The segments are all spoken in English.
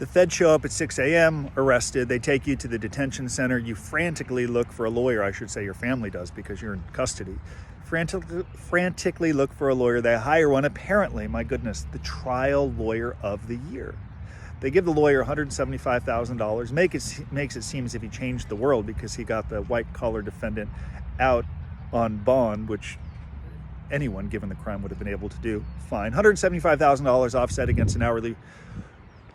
The feds show up at 6 a.m., arrested. They take you to the detention center. You frantically look for a lawyer. I should say your family does because you're in custody. Frantically look for a lawyer. They hire one. Apparently, my goodness, the trial lawyer of the year. They give the lawyer $175,000. Makes it seem as if he changed the world because he got the white-collar defendant out on bond, which anyone given the crime would have been able to do. Fine. $175,000 offset against an hourly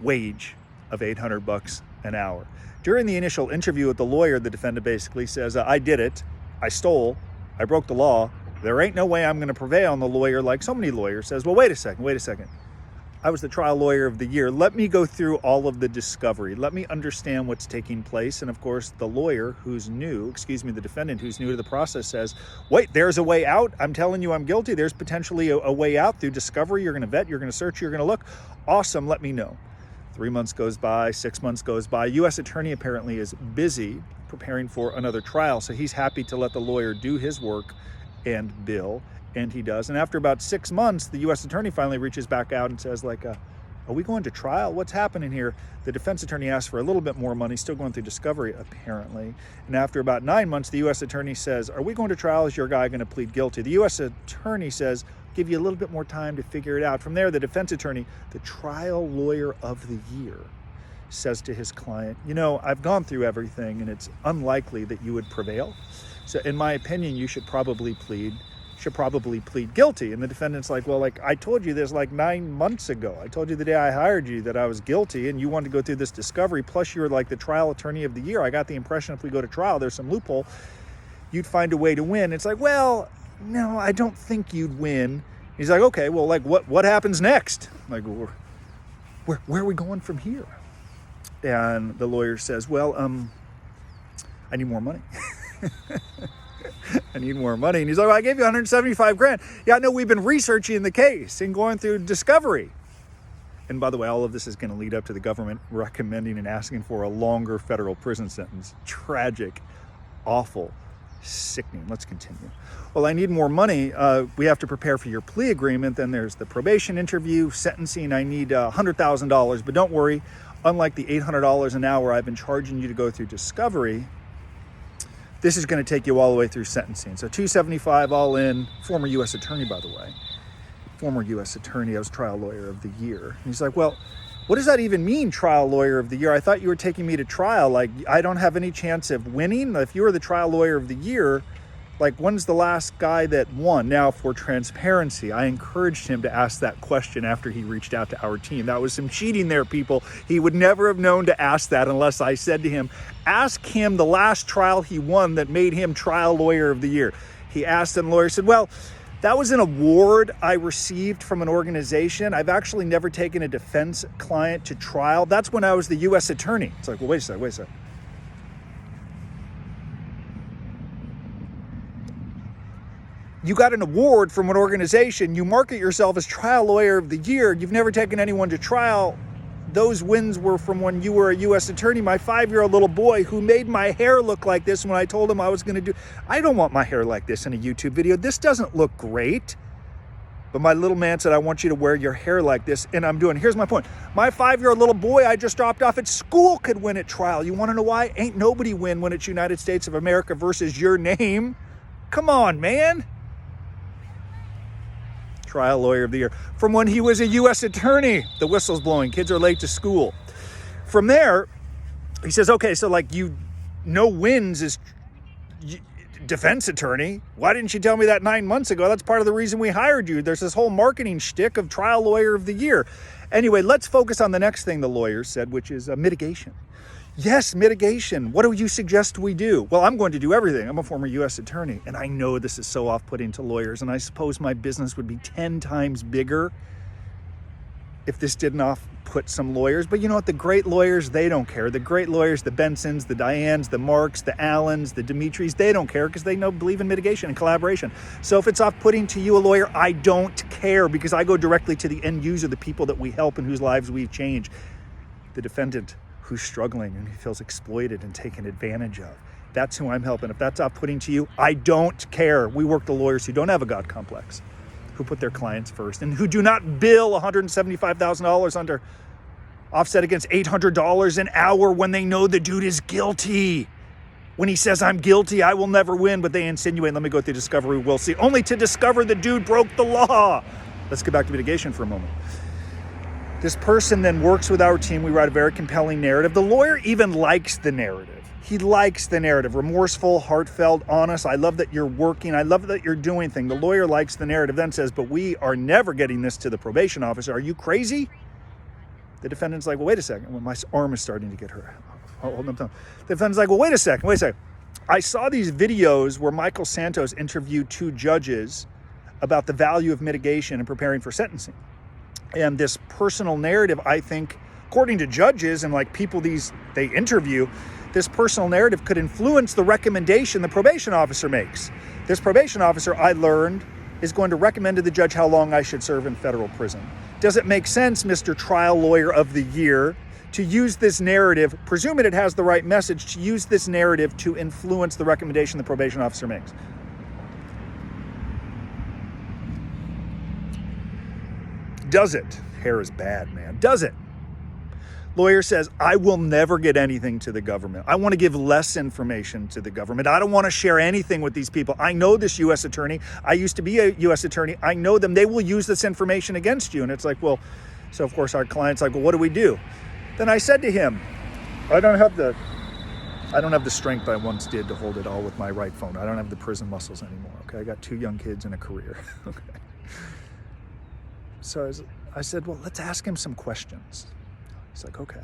wage of $800 an hour. During the initial interview with the lawyer, the defendant basically says, I did it. I stole. I broke the law. There ain't no way I'm going to prevail. And the lawyer, like so many lawyers, says, well, wait a second. I was the trial lawyer of the year. Let me go through all of the discovery. Let me understand what's taking place. And of course, the lawyer the defendant who's new to the process says, wait, there's a way out. I'm telling you I'm guilty. There's potentially a way out through discovery. You're going to vet, you're going to search, you're going to look. Awesome, let me know. 3 months goes by, 6 months goes by. U.S. attorney apparently is busy preparing for another trial. So he's happy to let the lawyer do his work and bill. And he does. And after about 6 months, the U.S. attorney finally reaches back out and says, are we going to trial? What's happening here? The defense attorney asks for a little bit more money, still going through discovery, apparently. And after about 9 months, the U.S. attorney says, are we going to trial? Is your guy going to plead guilty? The U.S. attorney says, give you a little bit more time to figure it out. From there, the defense attorney, the trial lawyer of the year, says to his client, I've gone through everything, and it's unlikely that you would prevail. So in my opinion, you should probably plead guilty. And the defendant's like, well, I told you this 9 months ago. I told you the day I hired you that I was guilty and you wanted to go through this discovery. Plus you're the trial attorney of the year. I got the impression if we go to trial, there's some loophole. You'd find a way to win. It's like, well, no, I don't think you'd win. He's like, okay, well, what happens next? Where are we going from here? And the lawyer says, well, I need more money. I need more money. And he's like, well, I gave you $175,000. Yeah, no, we've been researching the case and going through discovery. And by the way, all of this is going to lead up to the government recommending and asking for a longer federal prison sentence. Tragic, awful, sickening. Let's continue. Well, I need more money. We have to prepare for your plea agreement. Then there's the probation interview, sentencing. I need $100,000. But don't worry, unlike the $800 an hour I've been charging you to go through discovery, this is going to take you all the way through sentencing. So $275 all in. Former U.S. attorney, by the way. Former U.S. attorney. I was trial lawyer of the year. And he's like, well, what does that even mean, trial lawyer of the year? I thought you were taking me to trial. I don't have any chance of winning. If you were the trial lawyer of the year, when's the last guy that won? Now, for transparency, I encouraged him to ask that question after he reached out to our team. That was some cheating there, people. He would never have known to ask that unless I said to him, ask him the last trial he won that made him trial lawyer of the year. He asked, and the lawyer said, well, that was an award I received from an organization. I've actually never taken a defense client to trial. That's when I was the U.S. attorney. It's like, well, wait a second. You got an award from an organization. You market yourself as trial lawyer of the year. You've never taken anyone to trial. Those wins were from when you were a U.S. attorney. My 5-year-old little boy who made my hair look like this when I told him I was going to do. I don't want my hair like this in a YouTube video. This doesn't look great. But my little man said, I want you to wear your hair like this. And I'm doing. Here's my point. My 5-year-old little boy I just dropped off at school could win at trial. You want to know why? Ain't nobody win when it's United States of America versus your name. Come on, man. Trial lawyer of the year. From when he was a U.S. attorney, the whistle's blowing, kids are late to school. From there, he says, okay, so wins is defense attorney. Why didn't you tell me that 9 months ago? That's part of the reason we hired you. There's this whole marketing shtick of trial lawyer of the year. Anyway, let's focus on the next thing the lawyer said, which is mitigation. Yes, mitigation. What do you suggest we do? Well, I'm going to do everything. I'm a former U.S. attorney, and I know this is so off-putting to lawyers, and I suppose my business would be 10 times bigger if this didn't off-put some lawyers. But you know what? The great lawyers, they don't care. The great lawyers, the Bensons, the Dianes, the Marks, the Allens, the Dimitris, they don't care because they believe in mitigation and collaboration. So if it's off-putting to you, a lawyer, I don't care because I go directly to the end user, the people that we help and whose lives we've changed. The defendant who's struggling and who feels exploited and taken advantage of. That's who I'm helping. If that's off-putting to you, I don't care. We work the lawyers who don't have a God complex, who put their clients first, and who do not bill $175,000 under Offset against $800 an hour when they know the dude is guilty. When he says, I'm guilty, I will never win, but they insinuate, let me go through discovery, we'll see, only to discover the dude broke the law. Let's get back to mitigation for a moment. This person then works with our team. We write a very compelling narrative. The lawyer even likes the narrative. He likes the narrative. Remorseful, heartfelt, honest. I love that you're working. I love that you're doing things. The lawyer likes the narrative, then says, but we are never getting this to the probation officer. Are you crazy? The defendant's like, well, wait a second. Well, my arm is starting to get hurt. Hold on. The defendant's like, well, wait a second. I saw these videos where Michael Santos interviewed 2 judges about the value of mitigation and preparing for sentencing. And this personal narrative, I think, according to judges and like people they interview, this personal narrative could influence the recommendation the probation officer makes. This probation officer, I learned, is going to recommend to the judge how long I should serve in federal prison. Does it make sense, Mr. Trial Lawyer of the Year, to use this narrative, presuming it has the right message, to use this narrative to influence the recommendation the probation officer makes? Does it? Hair is bad, man. Does it? Lawyer says, I will never get anything to the government. I want to give less information to the government. I don't want to share anything with these people. I know this U.S. attorney. I used to be a U.S. attorney. I know them. They will use this information against you. And it's like, well, so of course our client's like, well, what do we do? Then I said to him, I don't have the strength I once did to hold it all with my right phone. I don't have the prison muscles anymore. Okay. I got 2 young kids and a career. Okay. So I said, well, let's ask him some questions. He's like, okay.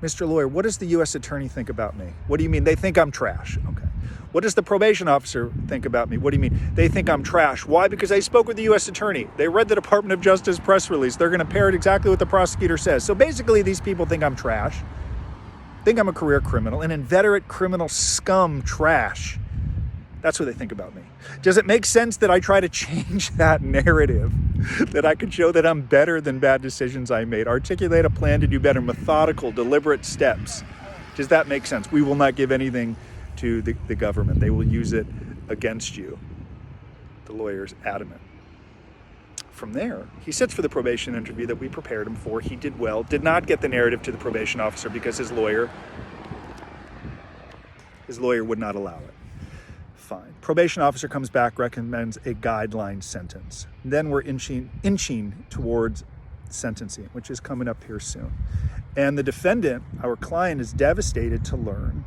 Mr. Lawyer, what does the U.S. attorney think about me? What do you mean? They think I'm trash. Okay. What does the probation officer think about me? What do you mean? They think I'm trash. Why? Because I spoke with the U.S. attorney. They read the Department of Justice press release. They're going to parrot exactly what the prosecutor says. So basically, these people think I'm trash, think I'm a career criminal, an inveterate criminal scum trash. That's what they think about me. Does it make sense that I try to change that narrative? That I could show that I'm better than bad decisions I made, articulate a plan to do better, methodical, deliberate steps. Does that make sense? We will not give anything to the government. They will use it against you. The lawyer's adamant. From there, he sits for the probation interview that we prepared him for. He did well, did not get the narrative to the probation officer because his lawyer would not allow it. Fine. Probation officer comes back, recommends a guideline sentence. Then we're inching towards sentencing, which is coming up here soon. And the defendant, our client, is devastated to learn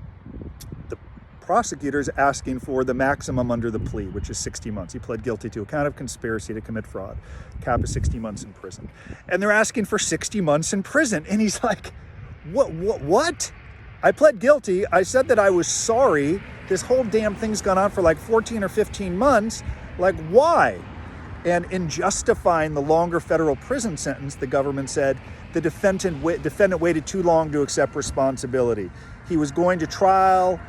the prosecutor is asking for the maximum under the plea, which is 60 months. He pled guilty to a count of conspiracy to commit fraud. Cap is 60 months in prison. And they're asking for 60 months in prison. And he's like, what? I pled guilty. I said that I was sorry. This whole damn thing's gone on for like 14 or 15 months. Like, why? And in justifying the longer federal prison sentence, the government said the defendant waited too long to accept responsibility. He was going to trial,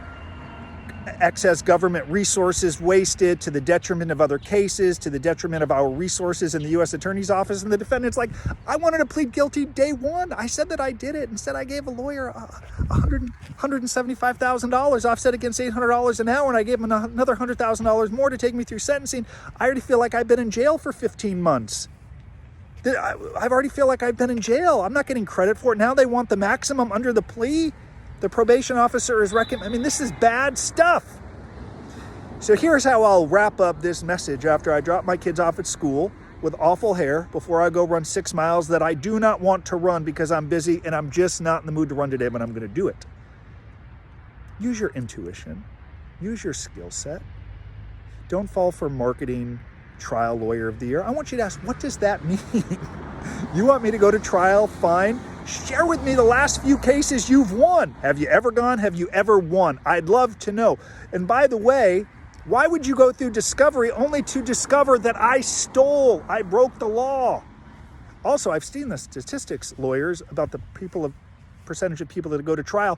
excess government resources wasted to the detriment of other cases, to the detriment of our resources in the U.S. Attorney's Office. And the defendant's like, I wanted to plead guilty day one. I said that I did it. Instead, I gave a lawyer $175,000 offset against $800 an hour, and I gave him another $100,000 more to take me through sentencing. I already feel like I've been in jail for 15 months. I already feel like I've been in jail. I'm not getting credit for it. Now they want the maximum under the plea. The probation officer is this is bad stuff. So here's how I'll wrap up this message after I drop my kids off at school with awful hair before I go run 6 miles that I do not want to run because I'm busy and I'm just not in the mood to run today, but I'm going to do it. Use your intuition. Use your skill set. Don't fall for marketing trial lawyer of the year. I want you to ask, what does that mean? You want me to go to trial? Fine. Share with me the last few cases you've won. Have you ever gone? Have you ever won? I'd love to know. And by the way, why would you go through discovery only to discover that I stole? I broke the law. Also, I've seen the statistics, lawyers, about the percentage of people that go to trial.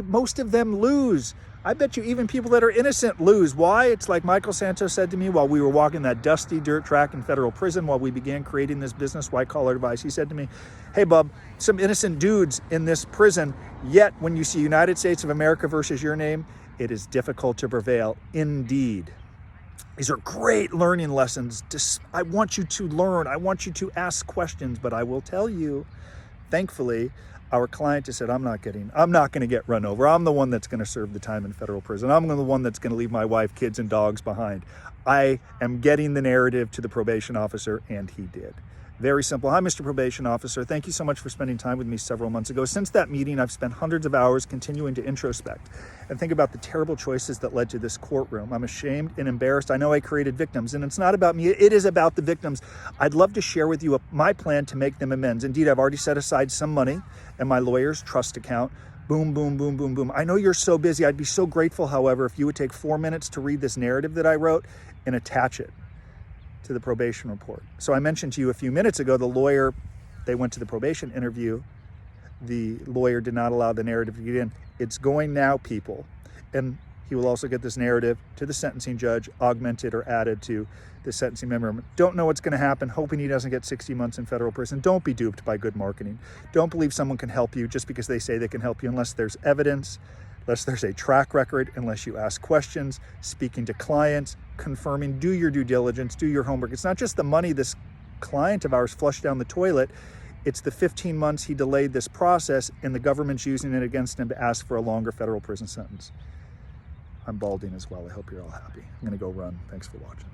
Most of them lose. I bet you even people that are innocent lose. Why? It's like Michael Santos said to me while we were walking that dusty dirt track in federal prison while we began creating this business, White Collar Advice. He said to me, hey, bub, some innocent dudes in this prison, yet when you see United States of America versus your name, it is difficult to prevail. Indeed. These are great learning lessons. I want you to learn. I want you to ask questions, but I will tell you, thankfully, Our client just said, I'm not going to get run over. I'm the one that's going to serve the time in federal prison. I'm the one that's going to leave my wife, kids, and dogs behind. I am getting the narrative to the probation officer, and he did. Very simple. Hi, Mr. Probation Officer. Thank you so much for spending time with me several months ago. Since that meeting, I've spent hundreds of hours continuing to introspect and think about the terrible choices that led to this courtroom. I'm ashamed and embarrassed. I know I created victims, and it's not about me. It is about the victims. I'd love to share with you my plan to make them amends. Indeed, I've already set aside some money in my lawyer's trust account. Boom, boom, boom, boom, boom. I know you're so busy. I'd be so grateful, however, if you would take 4 minutes to read this narrative that I wrote and attach it to the probation report. So I mentioned to you a few minutes ago, the lawyer, they went to the probation interview. The lawyer did not allow the narrative to get in. It's going now, people. And he will also get this narrative to the sentencing judge, augmented or added to the sentencing memorandum. Don't know what's going to happen, hoping he doesn't get 60 months in federal prison. Don't be duped by good marketing. Don't believe someone can help you just because they say they can help you unless there's evidence, unless there's a track record, unless you ask questions, speaking to clients, confirming, do your due diligence, do your homework. It's not just the money this client of ours flushed down the toilet. It's the 15 months he delayed this process, and the government's using it against him to ask for a longer federal prison sentence. I'm balding as well. I hope you're all happy. I'm going to go run. Thanks for watching.